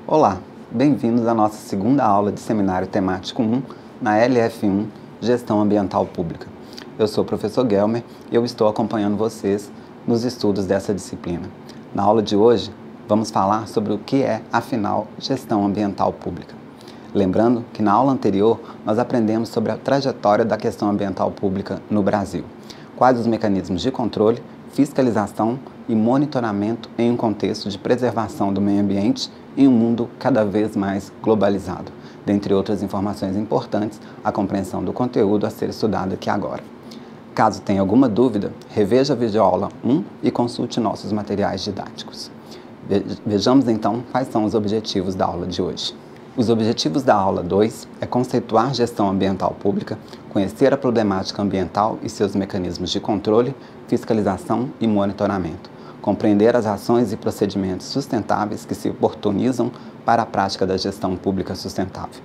Olá, bem-vindos à nossa segunda aula de Seminário Temático 1 na LF1 Gestão Ambiental Pública. Eu sou o professor Guelmer e eu estou acompanhando vocês nos estudos dessa disciplina. Na aula de hoje, vamos falar sobre o que é, afinal, gestão ambiental pública. Lembrando que na aula anterior nós aprendemos sobre a trajetória da questão ambiental pública no Brasil, quais os mecanismos de controle, fiscalização e monitoramento em um contexto de preservação do meio ambiente em um mundo cada vez mais globalizado. Dentre outras informações importantes, a compreensão do conteúdo a ser estudado aqui agora. Caso tenha alguma dúvida, reveja a videoaula 1 e consulte nossos materiais didáticos. Vejamos então quais são os objetivos da aula de hoje. Os objetivos da aula 2 é conceituar gestão ambiental pública, conhecer a problemática ambiental e seus mecanismos de controle, fiscalização e monitoramento, compreender as ações e procedimentos sustentáveis que se oportunizam para a prática da gestão pública sustentável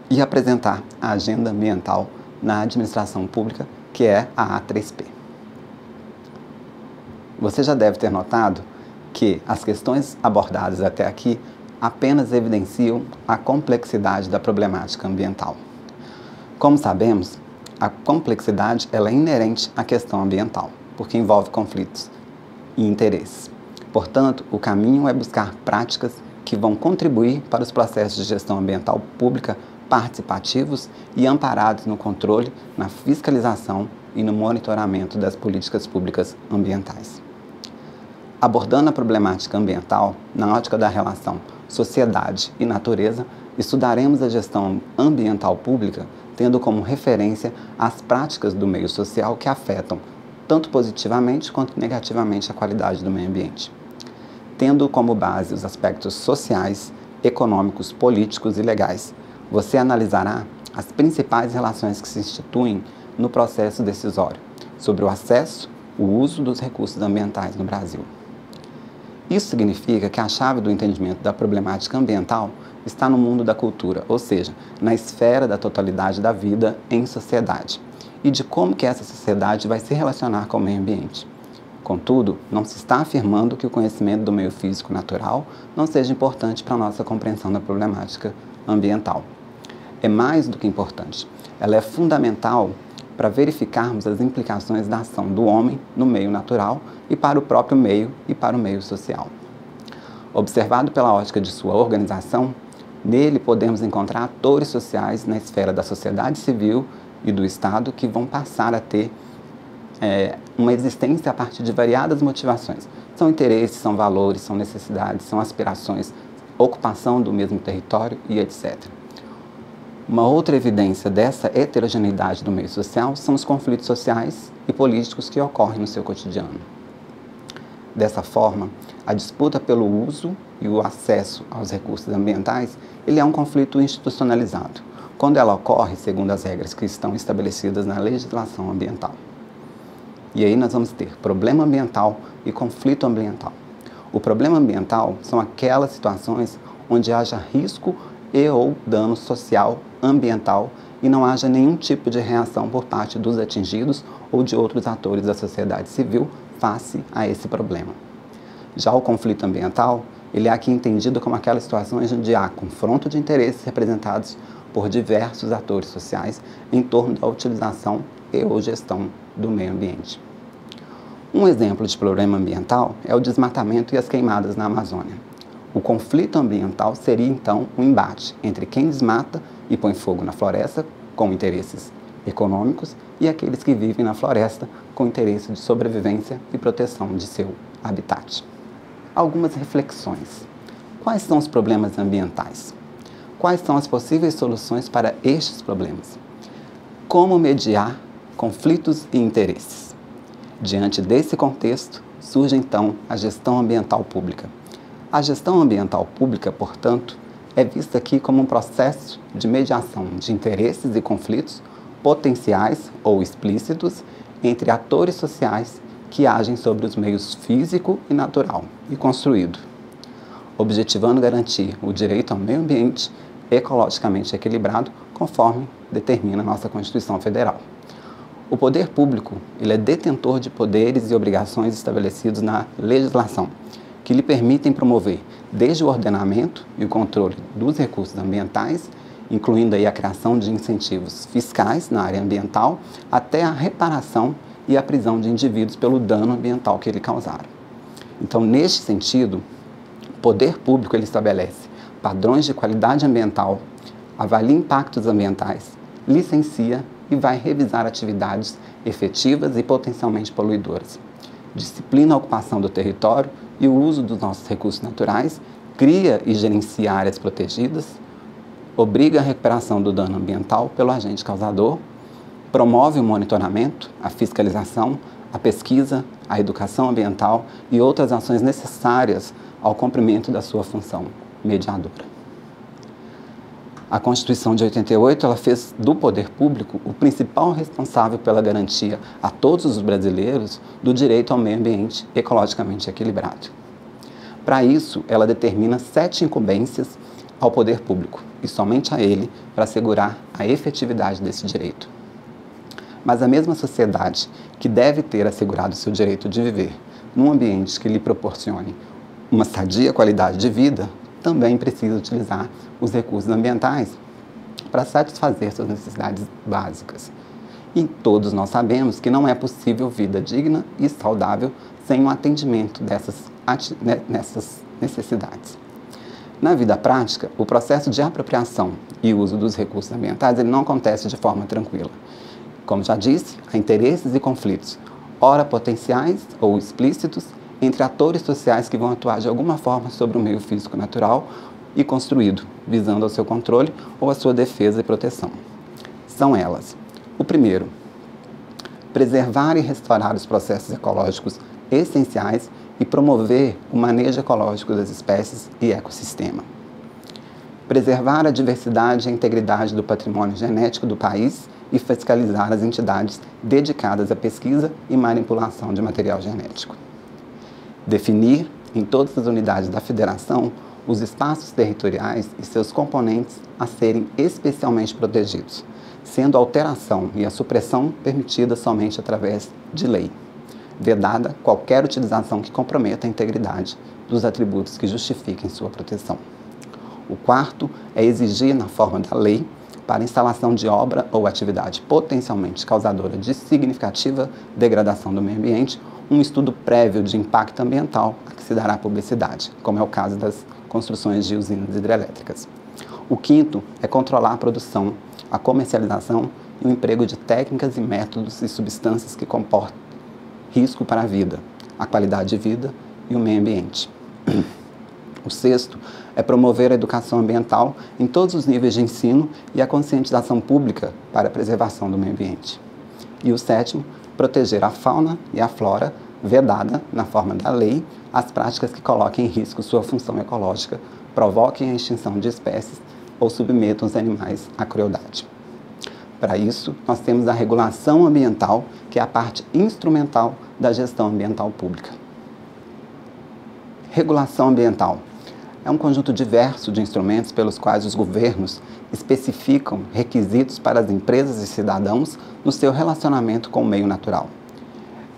e apresentar a agenda ambiental na administração pública, que é a A3P. Você já deve ter notado que as questões abordadas até aqui apenas evidenciam a complexidade da problemática ambiental. Como sabemos, a complexidade ela é inerente à questão ambiental, porque envolve conflitos e interesses. Portanto, o caminho é buscar práticas que vão contribuir para os processos de gestão ambiental pública participativos e amparados no controle, na fiscalização e no monitoramento das políticas públicas ambientais. Abordando a problemática ambiental na ótica da relação sociedade e natureza, estudaremos a gestão ambiental pública tendo como referência as práticas do meio social que afetam tanto positivamente quanto negativamente a qualidade do meio ambiente, tendo como base os aspectos sociais, econômicos, políticos e legais. Você analisará as principais relações que se instituem no processo decisório sobre o acesso, o uso dos recursos ambientais no Brasil. Isso significa que a chave do entendimento da problemática ambiental está no mundo da cultura, ou seja, na esfera da totalidade da vida em sociedade, e de como que essa sociedade vai se relacionar com o meio ambiente. Contudo, não se está afirmando que o conhecimento do meio físico natural não seja importante para a nossa compreensão da problemática ambiental. É mais do que importante, ela é fundamental para verificarmos as implicações da ação do homem no meio natural e para o próprio meio e para o meio social. Observado pela ótica de sua organização, nele podemos encontrar atores sociais na esfera da sociedade civil e do Estado que vão passar a ter uma existência a partir de variadas motivações. São interesses, são valores, são necessidades, são aspirações, ocupação do mesmo território e etc. Uma outra evidência dessa heterogeneidade do meio social são os conflitos sociais e políticos que ocorrem no seu cotidiano. Dessa forma, a disputa pelo uso e o acesso aos recursos ambientais, ele é um conflito institucionalizado, quando ela ocorre segundo as regras que estão estabelecidas na legislação ambiental. E aí nós vamos ter problema ambiental e conflito ambiental. O problema ambiental são aquelas situações onde haja risco e ou dano social, ambiental e não haja nenhum tipo de reação por parte dos atingidos ou de outros atores da sociedade civil face a esse problema. Já o conflito ambiental, ele é aqui entendido como aquelas situações onde há confronto de interesses representados por diversos atores sociais em torno da utilização e ou gestão do meio ambiente. Um exemplo de problema ambiental é o desmatamento e as queimadas na Amazônia. O conflito ambiental seria, então, um embate entre quem desmata e põe fogo na floresta, com interesses econômicos, e aqueles que vivem na floresta com interesse de sobrevivência e proteção de seu habitat. Algumas reflexões. Quais são os problemas ambientais? Quais são as possíveis soluções para estes problemas? Como mediar conflitos e interesses? Diante desse contexto, surge, então, a gestão ambiental pública. A gestão ambiental pública, portanto, é vista aqui como um processo de mediação de interesses e conflitos potenciais ou explícitos entre atores sociais que agem sobre os meios físico e natural e construído, objetivando garantir o direito ao meio ambiente ecologicamente equilibrado, conforme determina a nossa Constituição Federal. O poder público, ele é detentor de poderes e obrigações estabelecidos na legislação, que lhe permitem promover desde o ordenamento e o controle dos recursos ambientais, incluindo aí a criação de incentivos fiscais na área ambiental, até a reparação e a prisão de indivíduos pelo dano ambiental que eles causaram. Então, neste sentido, o poder público ele estabelece padrões de qualidade ambiental, avalia impactos ambientais, licencia e vai revisar atividades efetivas e potencialmente poluidoras. Disciplina a ocupação do território e o uso dos nossos recursos naturais, cria e gerencia áreas protegidas, obriga a recuperação do dano ambiental pelo agente causador, promove o monitoramento, a fiscalização, a pesquisa, a educação ambiental e outras ações necessárias ao cumprimento da sua função mediadora. A Constituição de 88 ela fez do poder público o principal responsável pela garantia a todos os brasileiros do direito ao meio ambiente ecologicamente equilibrado. Para isso, ela determina 7 incumbências ao poder público e somente a ele para assegurar a efetividade desse direito. Mas a mesma sociedade que deve ter assegurado seu direito de viver num ambiente que lhe proporcione uma sadia qualidade de vida, também precisa utilizar os recursos ambientais para satisfazer suas necessidades básicas. E todos nós sabemos que não é possível vida digna e saudável sem um atendimento dessas necessidades. Na vida prática, o processo de apropriação e uso dos recursos ambientais ele não acontece de forma tranquila. Como já disse, há interesses e conflitos, ora potenciais ou explícitos, entre atores sociais que vão atuar de alguma forma sobre o meio físico natural e construído, visando ao seu controle ou a sua defesa e proteção. São elas: o primeiro, preservar e restaurar os processos ecológicos essenciais e promover o manejo ecológico das espécies e ecossistema. Preservar a diversidade e a integridade do patrimônio genético do país e fiscalizar as entidades dedicadas à pesquisa e manipulação de material genético. Definir, em todas as unidades da Federação, os espaços territoriais e seus componentes a serem especialmente protegidos, sendo a alteração e a supressão permitida somente através de lei, vedada qualquer utilização que comprometa a integridade dos atributos que justifiquem sua proteção. O quarto é exigir, na forma da lei, para instalação de obra ou atividade potencialmente causadora de significativa degradação do meio ambiente, um estudo prévio de impacto ambiental a que se dará publicidade, como é o caso das construções de usinas hidrelétricas. O quinto é controlar a produção, a comercialização e o emprego de técnicas e métodos e substâncias que comportam risco para a vida, a qualidade de vida e o meio ambiente. O sexto é promover a educação ambiental em todos os níveis de ensino e a conscientização pública para a preservação do meio ambiente. E o sétimo, proteger a fauna e a flora, vedada, na forma da lei, as práticas que coloquem em risco sua função ecológica, provoquem a extinção de espécies ou submetam os animais à crueldade. Para isso, nós temos a regulação ambiental, que é a parte instrumental da gestão ambiental pública. Regulação ambiental é um conjunto diverso de instrumentos pelos quais os governos especificam requisitos para as empresas e cidadãos no seu relacionamento com o meio natural.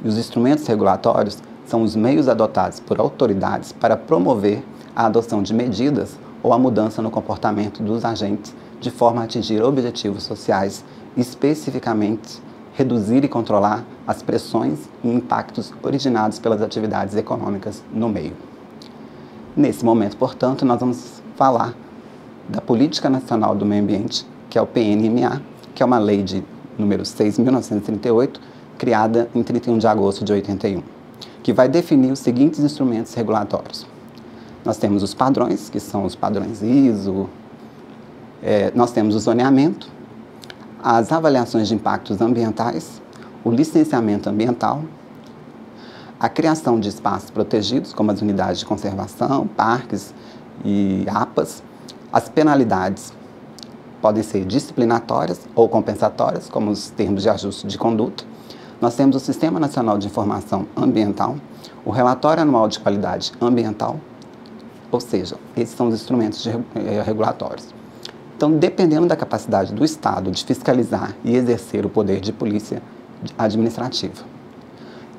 E os instrumentos regulatórios são os meios adotados por autoridades para promover a adoção de medidas ou a mudança no comportamento dos agentes de forma a atingir objetivos sociais, especificamente reduzir e controlar as pressões e impactos originados pelas atividades econômicas no meio. Nesse momento, portanto, nós vamos falar da Política Nacional do Meio Ambiente, que é o PNMA, que é uma lei de número 6.938, criada em 31 de agosto de 81, que vai definir os seguintes instrumentos regulatórios. Nós temos os padrões, que são os padrões ISO, nós temos o zoneamento, as avaliações de impactos ambientais, o licenciamento ambiental, a criação de espaços protegidos, como as unidades de conservação, parques e APAs. As penalidades podem ser disciplinatórias ou compensatórias, como os termos de ajuste de conduta. Nós temos o Sistema Nacional de Informação Ambiental, o Relatório Anual de Qualidade Ambiental, ou seja, esses são os instrumentos regulatórios. Então, dependendo da capacidade do Estado de fiscalizar e exercer o poder de polícia administrativa.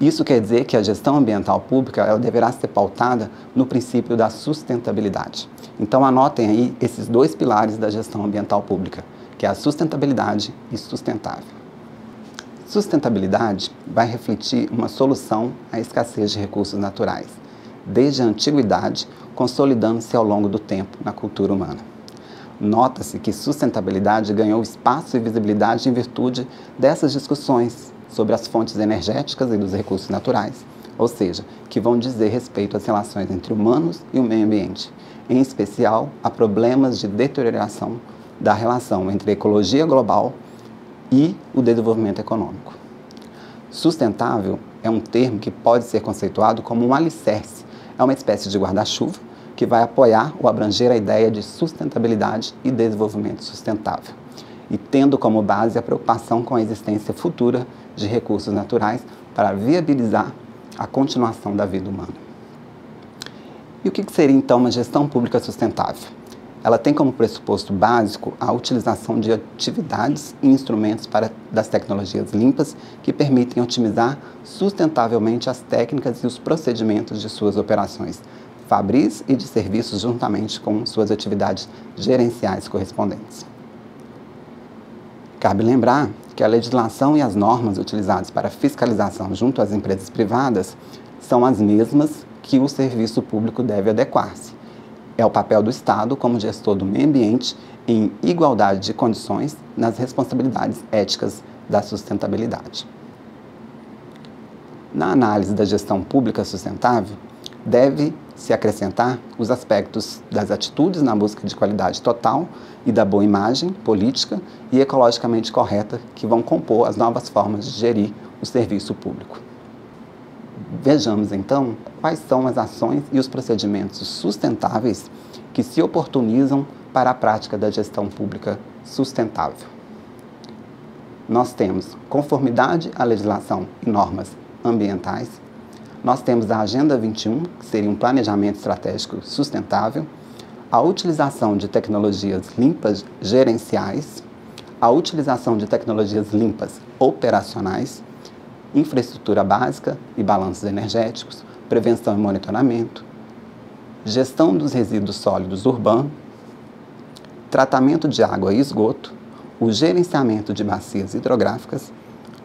Isso quer dizer que a gestão ambiental pública ela deverá ser pautada no princípio da sustentabilidade. Então anotem aí esses dois pilares da gestão ambiental pública, que é a sustentabilidade e sustentável. Sustentabilidade vai refletir uma solução à escassez de recursos naturais, desde a antiguidade, consolidando-se ao longo do tempo na cultura humana. Nota-se que sustentabilidade ganhou espaço e visibilidade em virtude dessas discussões sobre as fontes energéticas e dos recursos naturais, ou seja, que vão dizer respeito às relações entre humanos e o meio ambiente, em especial a problemas de deterioração da relação entre a ecologia global e o desenvolvimento econômico. Sustentável é um termo que pode ser conceituado como um alicerce, é uma espécie de guarda-chuva que vai apoiar ou abranger a ideia de sustentabilidade e desenvolvimento sustentável, e tendo como base a preocupação com a existência futura de recursos naturais para viabilizar a continuação da vida humana. E o que seria então uma gestão pública sustentável? Ela tem como pressuposto básico a utilização de atividades e instrumentos das tecnologias limpas que permitem otimizar sustentavelmente as técnicas e os procedimentos de suas operações fabris e de serviços juntamente com suas atividades gerenciais correspondentes. Cabe lembrar que a legislação e as normas utilizadas para fiscalização junto às empresas privadas são as mesmas que o serviço público deve adequar-se. É o papel do Estado como gestor do meio ambiente em igualdade de condições nas responsabilidades éticas da sustentabilidade. Na análise da gestão pública sustentável, deve-se acrescentar os aspectos das atitudes na busca de qualidade total e da boa imagem política e ecologicamente correta que vão compor as novas formas de gerir o serviço público. Vejamos, então, quais são as ações e os procedimentos sustentáveis que se oportunizam para a prática da gestão pública sustentável. Nós temos conformidade à legislação e normas ambientais. Nós temos a Agenda 21, que seria um planejamento estratégico sustentável, a utilização de tecnologias limpas gerenciais, a utilização de tecnologias limpas operacionais, infraestrutura básica e balanços energéticos, prevenção e monitoramento, gestão dos resíduos sólidos urbanos, tratamento de água e esgoto, o gerenciamento de bacias hidrográficas,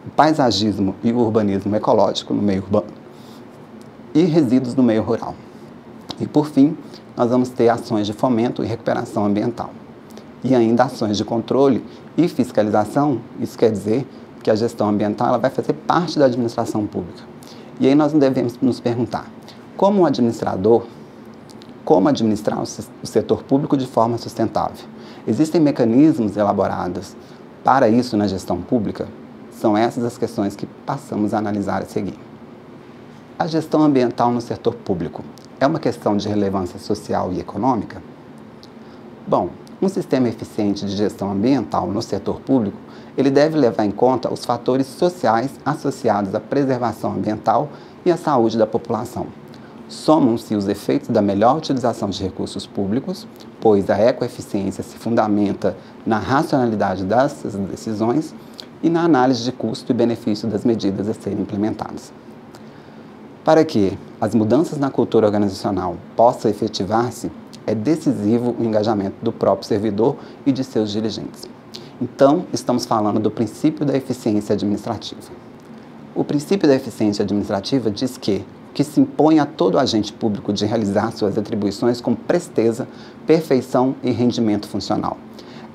o paisagismo e o urbanismo ecológico no meio urbano e resíduos no meio rural. E, por fim, nós vamos ter ações de fomento e recuperação ambiental. E ainda ações de controle e fiscalização, isso quer dizer que a gestão ambiental ela vai fazer parte da administração pública. E aí nós devemos nos perguntar, como administrador, como administrar o setor público de forma sustentável? Existem mecanismos elaborados para isso na gestão pública? São essas as questões que passamos a analisar a seguir. A gestão ambiental no setor público é uma questão de relevância social e econômica? Bom, um sistema eficiente de gestão ambiental no setor público, ele deve levar em conta os fatores sociais associados à preservação ambiental e à saúde da população. Somam-se os efeitos da melhor utilização de recursos públicos, pois a ecoeficiência se fundamenta na racionalidade dessas decisões e na análise de custo e benefício das medidas a serem implementadas. Para que as mudanças na cultura organizacional possam efetivar-se, é decisivo o engajamento do próprio servidor e de seus dirigentes. Então, estamos falando do princípio da eficiência administrativa. O princípio da eficiência administrativa diz que se impõe a todo agente público de realizar suas atribuições com presteza, perfeição e rendimento funcional.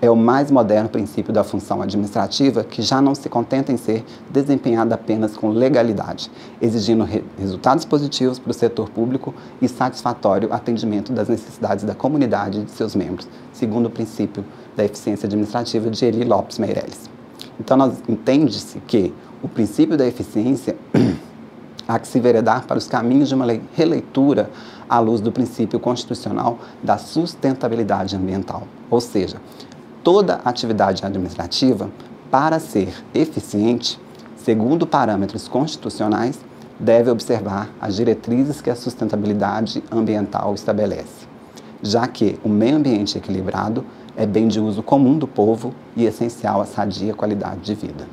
É o mais moderno princípio da função administrativa que já não se contenta em ser desempenhada apenas com legalidade, exigindo resultados positivos para o setor público e satisfatório atendimento das necessidades da comunidade e de seus membros, segundo o princípio da eficiência administrativa de Eli Lopes Meireles. Então, entende-se que o princípio da eficiência há que se veredar para os caminhos de uma releitura à luz do princípio constitucional da sustentabilidade ambiental, ou seja, toda atividade administrativa, para ser eficiente, segundo parâmetros constitucionais, deve observar as diretrizes que a sustentabilidade ambiental estabelece, já que o meio ambiente equilibrado é bem de uso comum do povo e essencial à sadia qualidade de vida.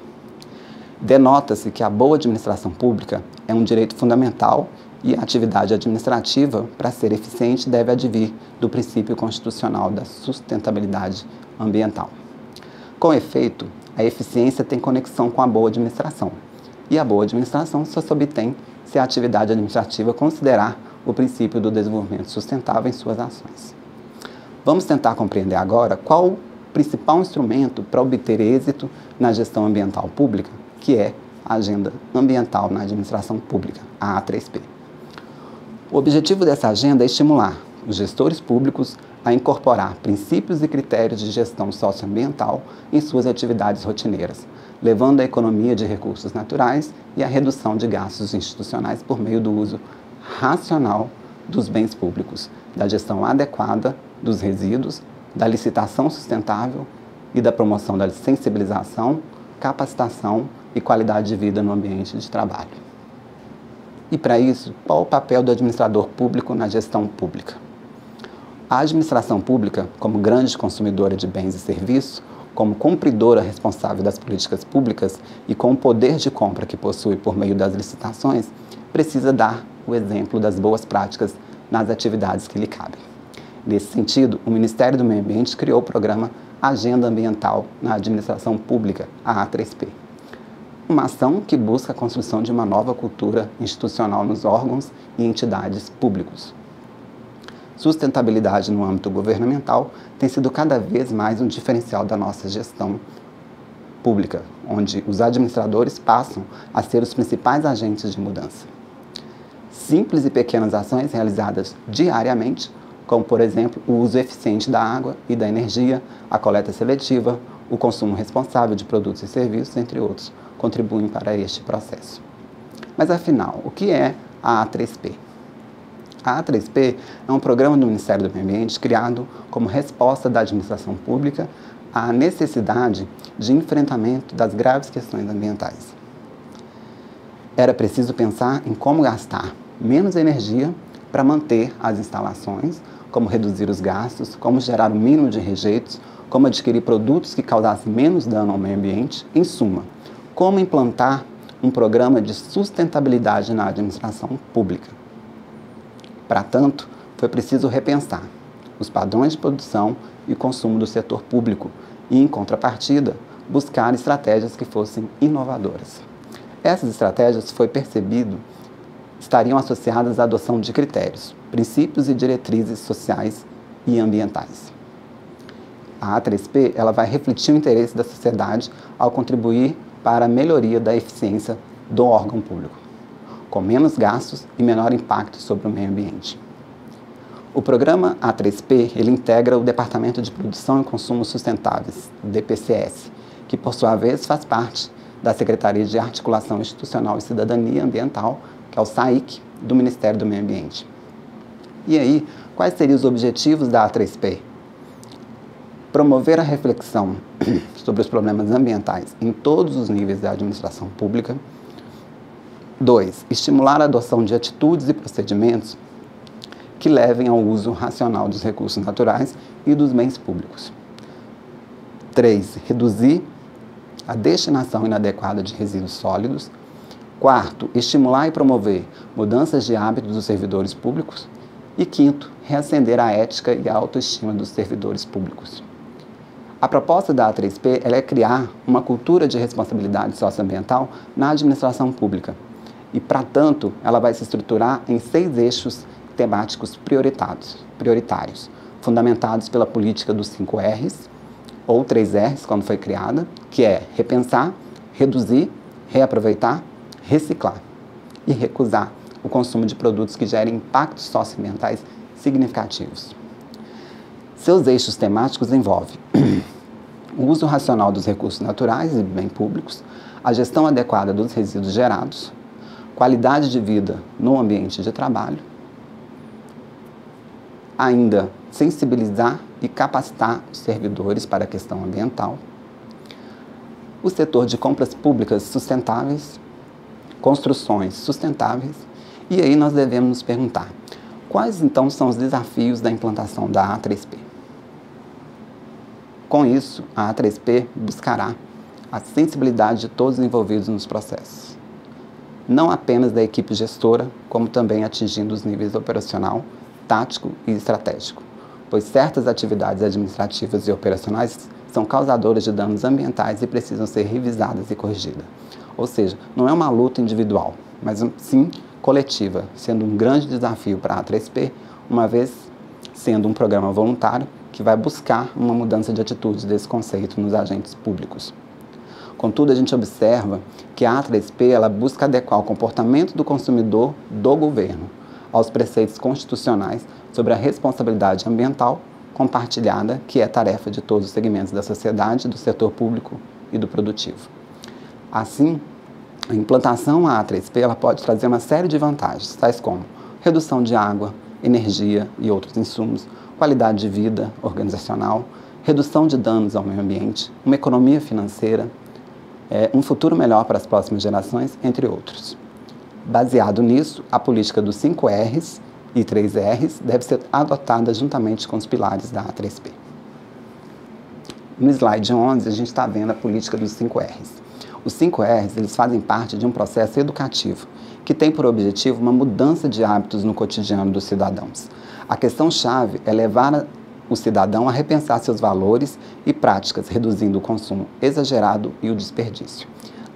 Denota-se que a boa administração pública é um direito fundamental e a atividade administrativa, para ser eficiente, deve advir do princípio constitucional da sustentabilidade ambiental. Com efeito, a eficiência tem conexão com a boa administração, e a boa administração só se obtém se a atividade administrativa considerar o princípio do desenvolvimento sustentável em suas ações. Vamos tentar compreender agora qual o principal instrumento para obter êxito na gestão ambiental pública, que é a Agenda Ambiental na Administração Pública, a A3P. O objetivo dessa agenda é estimular os gestores públicos a incorporar princípios e critérios de gestão socioambiental em suas atividades rotineiras, levando à economia de recursos naturais e à redução de gastos institucionais por meio do uso racional dos bens públicos, da gestão adequada dos resíduos, da licitação sustentável e da promoção da sensibilização, capacitação e qualidade de vida no ambiente de trabalho. E para isso, qual o papel do administrador público na gestão pública? A administração pública, como grande consumidora de bens e serviços, como cumpridora responsável das políticas públicas e com o poder de compra que possui por meio das licitações, precisa dar o exemplo das boas práticas nas atividades que lhe cabem. Nesse sentido, o Ministério do Meio Ambiente criou o programa Agenda Ambiental na Administração Pública, a A3P. Uma ação que busca a construção de uma nova cultura institucional nos órgãos e entidades públicos. Sustentabilidade no âmbito governamental tem sido cada vez mais um diferencial da nossa gestão pública, onde os administradores passam a ser os principais agentes de mudança. Simples e pequenas ações realizadas diariamente, como, por exemplo, o uso eficiente da água e da energia, a coleta seletiva, o consumo responsável de produtos e serviços, entre outros, contribuem para este processo. Mas, afinal, o que é a A3P? A A3P é um programa do Ministério do Meio Ambiente criado como resposta da administração pública à necessidade de enfrentamento das graves questões ambientais. Era preciso pensar em como gastar menos energia para manter as instalações, como reduzir os gastos, como gerar o mínimo de rejeitos, como adquirir produtos que causassem menos dano ao meio ambiente, em suma, como implantar um programa de sustentabilidade na administração pública. Para tanto, foi preciso repensar os padrões de produção e consumo do setor público e, em contrapartida, buscar estratégias que fossem inovadoras. Essas estratégias, foi percebido, estariam associadas à adoção de critérios, princípios e diretrizes sociais e ambientais. A A3P ela vai refletir o interesse da sociedade ao contribuir para a melhoria da eficiência do órgão público, com menos gastos e menor impacto sobre o meio ambiente. O programa A3P ele integra o Departamento de Produção e Consumo Sustentáveis, DPCS, que por sua vez faz parte da Secretaria de Articulação Institucional e Cidadania Ambiental, que é o SAIC, do Ministério do Meio Ambiente. E aí, quais seriam os objetivos da A3P? Promover a reflexão sobre os problemas ambientais em todos os níveis da administração pública. 2. Estimular a adoção de atitudes e procedimentos que levem ao uso racional dos recursos naturais e dos bens públicos. 3. Reduzir a destinação inadequada de resíduos sólidos. 4. Estimular e promover mudanças de hábitos dos servidores públicos. E 5. Reacender a ética e a autoestima dos servidores públicos. A proposta da A3P ela é criar uma cultura de responsabilidade socioambiental na administração pública. E, para tanto, ela vai se estruturar em 6 eixos temáticos prioritários, fundamentados pela política dos 5 R's, ou 3 R's, quando foi criada, que é repensar, reduzir, reaproveitar, reciclar e recusar o consumo de produtos que gerem impactos socioambientais significativos. Seus eixos temáticos envolvem o uso racional dos recursos naturais e bens públicos, a gestão adequada dos resíduos gerados, qualidade de vida no ambiente de trabalho, ainda sensibilizar e capacitar os servidores para a questão ambiental, o setor de compras públicas sustentáveis, construções sustentáveis, e aí nós devemos nos perguntar, quais então são os desafios da implantação da A3P? Com isso, a A3P buscará a sensibilidade de todos os envolvidos nos processos. Não apenas da equipe gestora, como também atingindo os níveis operacional, tático e estratégico, pois certas atividades administrativas e operacionais são causadoras de danos ambientais e precisam ser revisadas e corrigidas. Ou seja, não é uma luta individual, mas sim coletiva, sendo um grande desafio para a A3P, uma vez sendo um programa voluntário que vai buscar uma mudança de atitude desse conceito nos agentes públicos. Contudo, a gente observa que a A3P ela busca adequar o comportamento do consumidor do governo aos preceitos constitucionais sobre a responsabilidade ambiental compartilhada, que é tarefa de todos os segmentos da sociedade, do setor público e do produtivo. Assim, a implantação à A3P ela pode trazer uma série de vantagens, tais como redução de água, energia e outros insumos, qualidade de vida organizacional, redução de danos ao meio ambiente, uma economia financeira, um futuro melhor para as próximas gerações, entre outros. Baseado nisso, a política dos 5 R's e 3 R's deve ser adotada juntamente com os pilares da A3P. No slide 11, a gente está vendo a política dos 5 R's. Os 5 R's eles fazem parte de um processo educativo que tem por objetivo uma mudança de hábitos no cotidiano dos cidadãos. A questão-chave é levar o cidadão a repensar seus valores e práticas, reduzindo o consumo exagerado e o desperdício.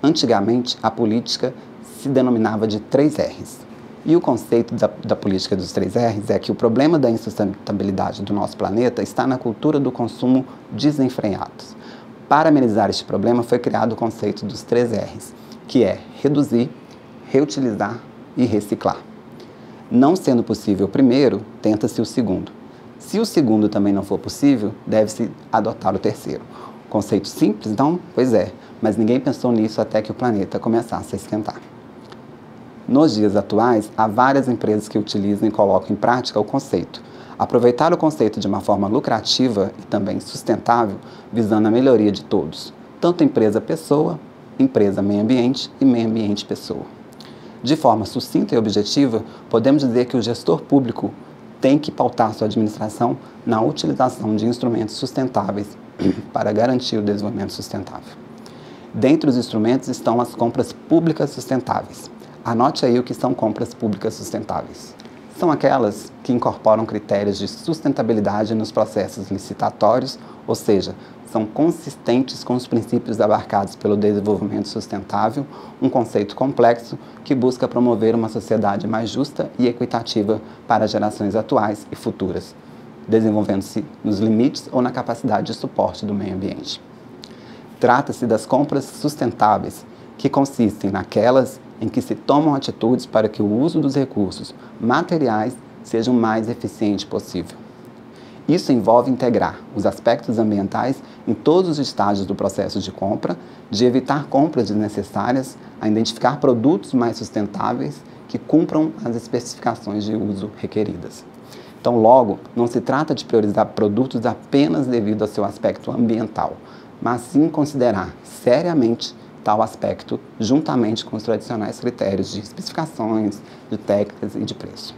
Antigamente, a política se denominava de 3 R's. E o conceito da política dos 3 R's é que o problema da insustentabilidade do nosso planeta está na cultura do consumo desenfreado. Para amenizar este problema, foi criado o conceito dos 3 R's, que é reduzir, reutilizar e reciclar. Não sendo possível o primeiro, tenta-se o segundo. Se o segundo também não for possível, deve-se adotar o terceiro. Conceito simples, não? Pois é, mas ninguém pensou nisso até que o planeta começasse a esquentar. Nos dias atuais, há várias empresas que utilizam e colocam em prática o conceito. Aproveitar o conceito de uma forma lucrativa e também sustentável, visando a melhoria de todos, tanto empresa-pessoa, empresa-meio ambiente e meio ambiente-pessoa. De forma sucinta e objetiva, podemos dizer que o gestor público tem que pautar sua administração na utilização de instrumentos sustentáveis para garantir o desenvolvimento sustentável. Dentre os instrumentos estão as compras públicas sustentáveis. Anote aí o que são compras públicas sustentáveis. São aquelas que incorporam critérios de sustentabilidade nos processos licitatórios, ou seja, são consistentes com os princípios abarcados pelo desenvolvimento sustentável, um conceito complexo que busca promover uma sociedade mais justa e equitativa para gerações atuais e futuras, desenvolvendo-se nos limites ou na capacidade de suporte do meio ambiente. Trata-se das compras sustentáveis, que consistem naquelas em que se tomam atitudes para que o uso dos recursos materiais seja o mais eficiente possível. Isso envolve integrar os aspectos ambientais em todos os estágios do processo de compra, de evitar compras desnecessárias, a identificar produtos mais sustentáveis que cumpram as especificações de uso requeridas. Então, logo, não se trata de priorizar produtos apenas devido ao seu aspecto ambiental, mas sim considerar seriamente tal aspecto juntamente com os tradicionais critérios de especificações, de técnicas e de preço.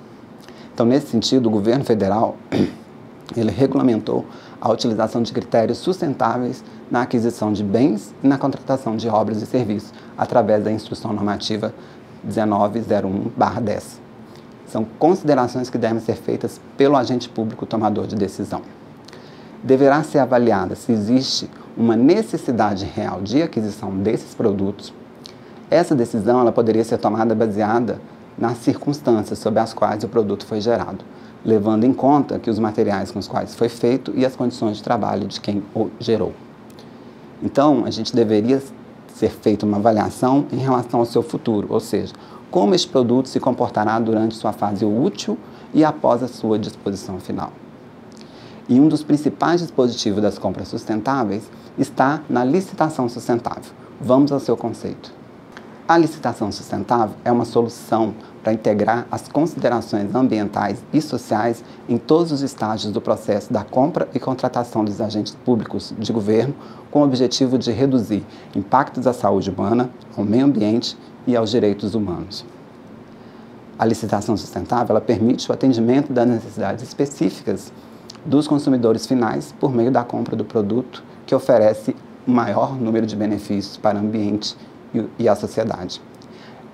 Então, nesse sentido, o governo federal ele regulamentou a utilização de critérios sustentáveis na aquisição de bens e na contratação de obras e serviços, através da Instrução Normativa 1901/10. São considerações que devem ser feitas pelo agente público tomador de decisão. Deverá ser avaliada se existe uma necessidade real de aquisição desses produtos. Essa decisão ela poderia ser tomada baseada nas circunstâncias sob as quais o produto foi gerado, levando em conta que os materiais com os quais foi feito e as condições de trabalho de quem o gerou. Então, a gente deveria ser feita uma avaliação em relação ao seu futuro, ou seja, como este produto se comportará durante sua fase útil e após a sua disposição final. E um dos principais dispositivos das compras sustentáveis está na licitação sustentável. Vamos ao seu conceito. A licitação sustentável é uma solução para integrar as considerações ambientais e sociais em todos os estágios do processo da compra e contratação dos agentes públicos de governo, com o objetivo de reduzir impactos à saúde humana, ao meio ambiente e aos direitos humanos. A licitação sustentável ela permite o atendimento das necessidades específicas dos consumidores finais por meio da compra do produto que oferece um maior número de benefícios para o ambiente e a sociedade.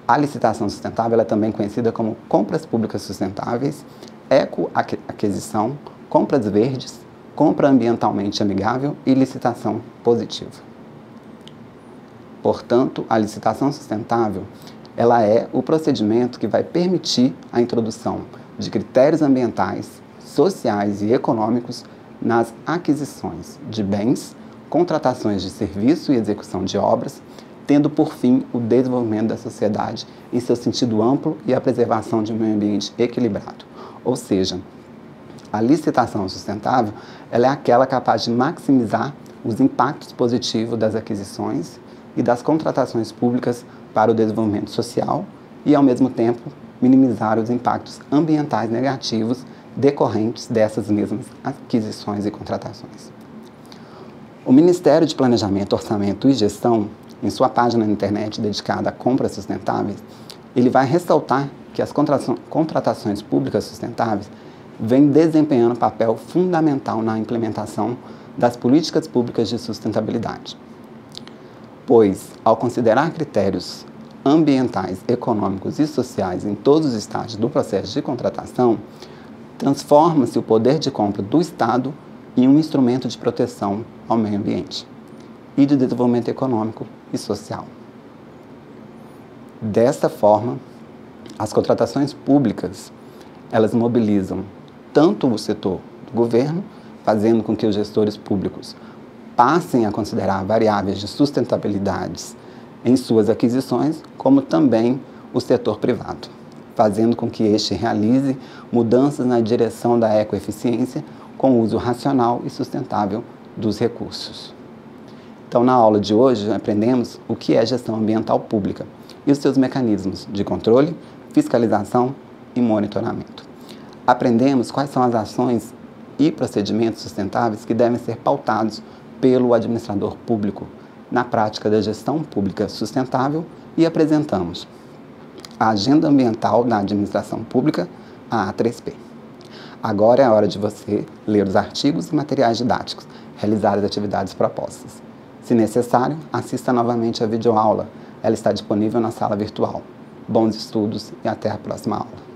A licitação sustentável é também conhecida como compras públicas sustentáveis, ecoaquisição, compras verdes, compra ambientalmente amigável e licitação positiva. Portanto, a licitação sustentável ela é o procedimento que vai permitir a introdução de critérios ambientais, sociais e econômicos nas aquisições de bens, contratações de serviço e execução de obras, tendo por fim o desenvolvimento da sociedade em seu sentido amplo e a preservação de um meio ambiente equilibrado. Ou seja, a licitação sustentável ela é aquela capaz de maximizar os impactos positivos das aquisições e das contratações públicas para o desenvolvimento social e, ao mesmo tempo, minimizar os impactos ambientais negativos decorrentes dessas mesmas aquisições e contratações. O Ministério de Planejamento, Orçamento e Gestão, em sua página na internet dedicada a compras sustentáveis, ele vai ressaltar que as contratações públicas sustentáveis vêm desempenhando papel fundamental na implementação das políticas públicas de sustentabilidade. Pois, ao considerar critérios ambientais, econômicos e sociais em todos os estágios do processo de contratação, transforma-se o poder de compra do Estado em um instrumento de proteção ao meio ambiente e de desenvolvimento econômico e social. Desta forma, as contratações públicas, elas mobilizam tanto o setor do governo, fazendo com que os gestores públicos passem a considerar variáveis de sustentabilidade em suas aquisições, como também o setor privado, fazendo com que este realize mudanças na direção da ecoeficiência com o uso racional e sustentável dos recursos. Então, na aula de hoje, aprendemos o que é gestão ambiental pública e os seus mecanismos de controle, fiscalização e monitoramento. Aprendemos quais são as ações e procedimentos sustentáveis que devem ser pautados pelo administrador público na prática da gestão pública sustentável e apresentamos a Agenda Ambiental da Administração Pública, a A3P. Agora é a hora de você ler os artigos e materiais didáticos, realizar as atividades propostas. Se necessário, assista novamente a videoaula. Ela está disponível na sala virtual. Bons estudos e até a próxima aula.